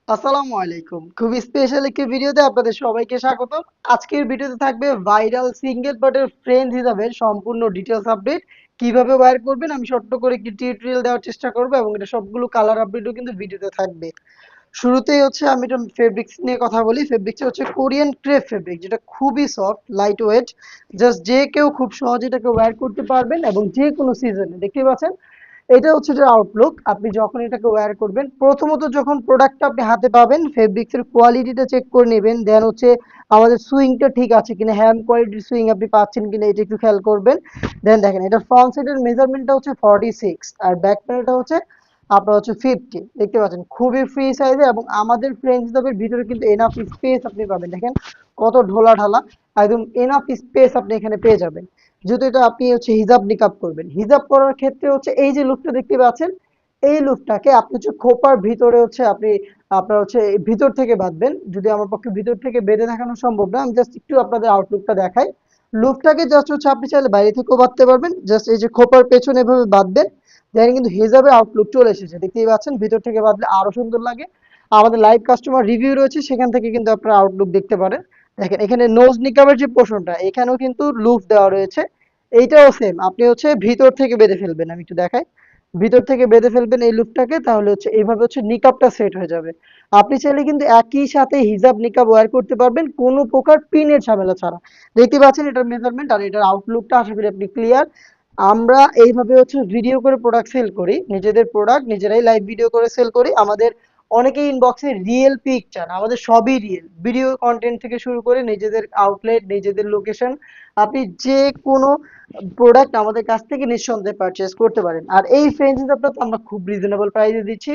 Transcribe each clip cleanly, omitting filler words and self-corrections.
আসসালামু আলাইকুম। খুবই স্পেশাল একটি ভিডিওতে আপনাদের সবাইকে স্বাগতম। আজকের ভিডিওতে থাকবে ভাইরাল সিঙ্গেল পার্টের ফ্রেন্ড হিসাবে সম্পূর্ণ ডিটেইলস আপডেট। কিভাবে ওয়্যার করবেন আমি ছোট্ট করে একটি টিউটোরিয়াল দেওয়ার চেষ্টা করব এবং এটা সবগুলো কালার আপডেটও কিন্তু ভিডিওতে থাকবে। শুরুতেই হচ্ছে আমি এটা ফেব্রিক্স নিয়ে কথা বলি। ফেব্রিক্স হচ্ছে কোরিয়ান ক্রেপ ফেব্রিক যেটা খুবই সফট, লাইট ওয়েট। জাস্ট যে কেউ খুব সহজে এটাকে ওয়্যার করতে পারবেন এবং যে কোনো সিজনে। দেখতেই পাচ্ছেন এটা হচ্ছে যে আউটলুক। আপনি যখন এটাকে ওয়্যার করবেন, প্রথমত যখন প্রোডাক্টটা আপনি হাতে পাবেন ফেব্রিক্সের কোয়ালিটিটা চেক করে নেবেন। দেন হচ্ছে আমাদের সুইংটা ঠিক আছে কিনা, হ্যান্ড কোয়ালিটির সুইং আপনি পাচ্ছেন কিনা এটা একটু খেয়াল করবেন। দেন দেখেন এটা ফ্রন্ট সাইডের মেজারমেন্টটা হচ্ছে 46 আর ব্যাক প্যানেলটা হচ্ছে আপনার হচ্ছে 50। দেখতে পাচ্ছেন খুবই ফ্রি সাইজে এবং আমাদের ফ্রেঞ্চ দাবের ভিতরে কিন্তু এনাফ স্পেস আপনি পাবেন। দেখেন কত ঢোলা ঢালা, একদম এনাফ স্পেস আপনি এখানে পেয়ে যাবেন। যেহেতু এটা আপনি হচ্ছে হিজাব নিকাব করবেন, হিজাব করার ক্ষেত্রে হচ্ছে এই যে লুকটা দেখতে পাচ্ছেন, এই লুকটাকে আপনি হচ্ছে খোপার ভিতরে হচ্ছে আপনি আপনার হচ্ছে এই ভিতর থেকে বাঁধবেন। যদি আমার পক্ষে ভিতর থেকে বেঁধে দেখানো সম্ভব না, আমি জাস্ট একটু আপনাদের আউটলুকটা দেখাই। লুকটাকে জাস্ট হচ্ছে আপনি চাইলে বাইরে থেকেও বাঁধতে পারবেন, জাস্ট এই যে খোপার পেছনে এভাবে বাঁধবেন। দেখেন কিন্তু হিজাবের আউটলুক চলে এসেছে, দেখতেই পাচ্ছেন ভিতর থেকে বাঁধলে আরো সুন্দর লাগে। আমাদের লাইভ কাস্টমার রিভিউ রয়েছে, সেখান থেকে কিন্তু আপনারা আউটলুক দেখতে পারেন। দেখেন এখানে নোজ নিকাবের যে পোর্শনটা, এখানেও কিন্তু লুপ দেওয়া রয়েছে। এইটাও সেম, আপনি হচ্ছে ভিতর থেকে বেঁধে ফেলবেন। আমি একটু দেখাই, ভিতর থেকে বেঁধে ফেলবেন এই লুপটাকে, তাহলে হচ্ছে এইভাবে হচ্ছে নিকাবটা সেট হয়ে যাবে। আপনি চাইলে কিন্তু একই সাথে হিজাব নিকাব ওয়্যার করতে পারবেন কোনো প্রকার পিনের ঝামেলা ছাড়া। দেখতে পাচ্ছেন এটার মেজারমেন্ট আর এটার আউটলুকটা, আশা করি আপনি ক্লিয়ার। আমরা এইভাবে হচ্ছে ভিডিও করে প্রোডাক্ট সেল করি, নিজেদের প্রোডাক্ট নিজেরাই লাইভ ভিডিও করে সেল করি। আমাদের অনেকেই ইনবক্সে রিয়েল পিক চান, আমাদের সবই রিয়েল ভিডিও কন্টেন্ট থেকে শুরু করে নিজেদের আউটলেট, নিজেদের লোকেশন, আপনি যে কোনো প্রোডাক্ট আমাদের কাছ থেকে নিঃসন্দেহে পারচেজ করতে পারেন। আর এই ফ্রেঞ্চ হিসাবটা তো আমরা খুব রিজনেবল প্রাইসে দিচ্ছি,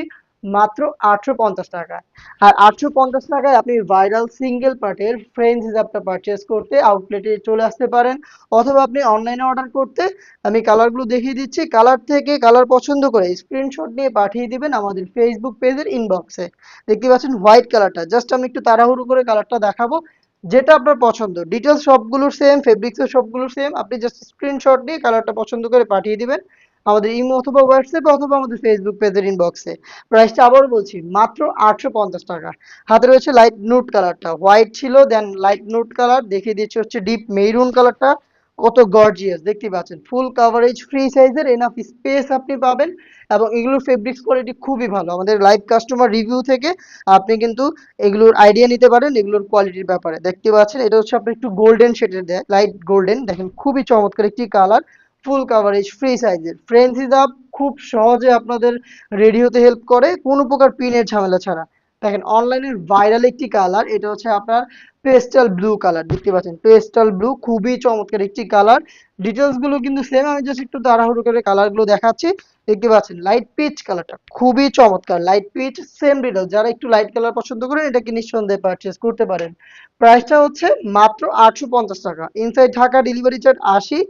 মাত্র 850 টাকায়। আর 850 টাকায় আপনি ভাইরাল সিঙ্গেল পার্টের ফ্রেঞ্চ হিসাবটা পারচেজ করতে আউটলেটে চলে আসতে পারেন, অথবা আপনি অনলাইনে অর্ডার করতে আমি কালারগুলো দেখিয়ে দিচ্ছি। কালার থেকে কালার পছন্দ করে স্ক্রিনশট নিয়ে পাঠিয়ে দিবেন আমাদের ফেসবুক পেজের ইনবক্সে। দেখতে পাচ্ছেন হোয়াইট কালারটা, জাস্ট আমি একটু তাড়াহুড়ো করে কালারটা দেখাবো। যেটা আপনার পছন্দ, ডিটেলস সবগুলোর সেম, ফেব্রিক্সও সবগুলোর সেম। আপনি জাস্ট স্ক্রিনশট দিয়ে কালারটা পছন্দ করে পাঠিয়ে দিবেন আমাদের ইমো অথবা হোয়াটসঅ্যাপে অথবা আমাদের ফেসবুক পেজের ইনবক্সে। প্রাইসটা আবারও বলছি, মাত্র 850 টাকা। হাতে রয়েছে লাইট নুট কালারটা, হোয়াইট ছিল দেন লাইট নুট কালার, দেখিয়ে দিচ্ছি হচ্ছে ডিপ মেরুন কালারটা। কত গর্জিয়াস দেখতে পাচ্ছেন, ফুল কাভারেজ ফ্রি সাইজের, এনাফ স্পেস আপনি পাবেন এবং এগুলোর ফেব্রিক্স কোয়ালিটি খুবই ভালো। আমাদের লাইভ কাস্টমার রিভিউ থেকে আপনি কিন্তু এগুলোর আইডিয়া নিতে পারেন এগুলোর কোয়ালিটির ব্যাপারে। দেখতে পাচ্ছেন এটা হচ্ছে আপনার একটু গোল্ডেন শেডের, লাইট গোল্ডেন, দেখেন খুবই চমৎকার একটি কালার। ফুল কাভারেজ ফ্রি সাইজের ফ্রেঞ্চ হিজাব খুব সহজে আপনাদের রেডি হতে হেল্প করে কোনো প্রকার পিনের ঝামেলা ছাড়া। দেখেন অনলাইনের ভাইরাল একটি কালার, এটা হচ্ছে আপনার পেস্টাল ব্লু কালার। দেখতে পাচ্ছেন পেস্টাল ব্লু, খুবই চমৎকার একটি কালার। ডিটেলস গুলো কিন্তু সেম, আমি জাস্ট একটু তাড়াহুড়ো করে কালার গুলো দেখাচ্ছি। দেখতে পাচ্ছেন লাইট পিচ কালারটা খুবই চমৎকার, লাইট পিচ সেম ডিটেলস। যারা একটু লাইট কালার পছন্দ করেন এটাকে নিঃসন্দেহে পারচেজ করতে পারেন। প্রাইসটা হচ্ছে মাত্র 850 টাকা। Inside Dhaka delivery charge 80,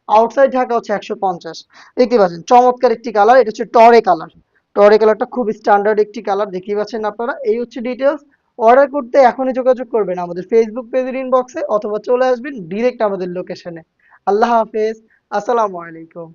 outside Dhaka হচ্ছে 150। দেখতে পাচ্ছেন চমৎকার একটি কালার, এটা হচ্ছে টরে কালার। টরে কালারটা খুব স্ট্যান্ডার্ড একটি কালার, দেখতে পাচ্ছেন আপনারা। এই হচ্ছে ডিটেলস। অর্ডার করতে এখনই যোগাযোগ করবেন আমাদের ফেসবুক পেজের ইনবক্সে অথবা চলে আসবেন ডিরেক্ট আমাদের লোকেশনে। আল্লাহ হাফেজ, আসসালামু আলাইকুম।